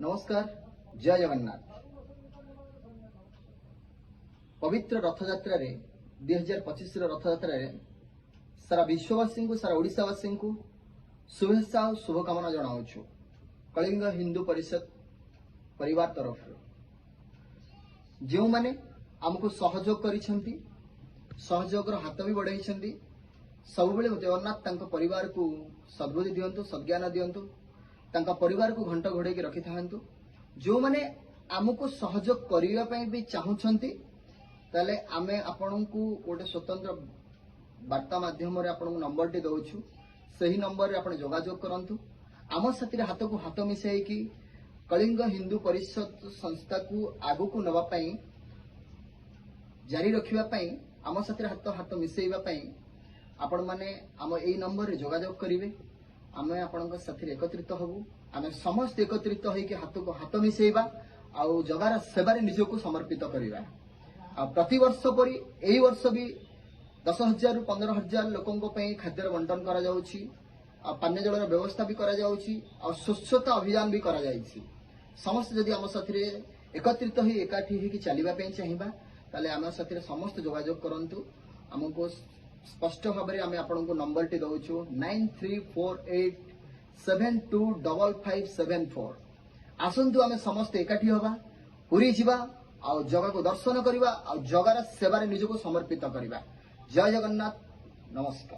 नमस्कार जय जगन्नाथ। पवित्र रथयात्रा 2025 रथयात्रा सारा विश्ववासी को सारा ओडिशावासी को शुभेच्छा और शुभकामना जनाऊँ। कलिंग हिंदू परिषद परिवार तरफ जो माने आमको सहयोग करिसेंती सहयोगर हाथ भी बढ़ाई सब बेले जगन्नाथ तांको परिवार को सद्बुद्धि दियंतु सद्ज्ञान दियंतु तांका परिवार को घंट घोड़े रखि थांतु। जो माने आमको सहयोग करिया पई भी चाहुछंती ताले आमे आपन को गोटे स्वतंत्र वार्ता माध्यम रे आपन नंबर टी दउछु। सही नंबर रे आपन जोगाजोग करंतु। आम साथी हाथ को हाथ मिसाई कि कलिंग हिंदू परिषद संस्था को आगु को नवा पई जारी रखिबा पई आम साथी हाथ मिसाइबा पई आपण माने आम एई नंबर रे जोगाजोग करिवे। आमे आपनका साथी एकत्रित हबु। आमे समस्त एकत्रित होई कि हाथ को हाथ मिसाइबा आउ जगार सेवारे निजको समर्पित करिबा। आ प्रति वर्ष परी एई वर्ष भी 10,000 रु 15,000 लोकंको पई खाद्य बंटन करा जाउछि। आ पानी जलर व्यवस्था भी करा जाउछि। आ स्वच्छता अभियान भी करा जाइछि। समस्त जदि आम साथी एकत्रित होई एकाठी होई कि चलिबा पई चाहिबा ताले आम साथी समस्त जोगाजोग करंतु। हमको स्पष्ट भाव में आम आपन को नंबर टी दउछु 9348725574। आसंतु आम समस्त एकाठी हवा पुरी जीवा आ जगह को दर्शन करवा आ जगार सेवारे निजको समर्पित करवा। जय जगन्नाथ। नमस्कार।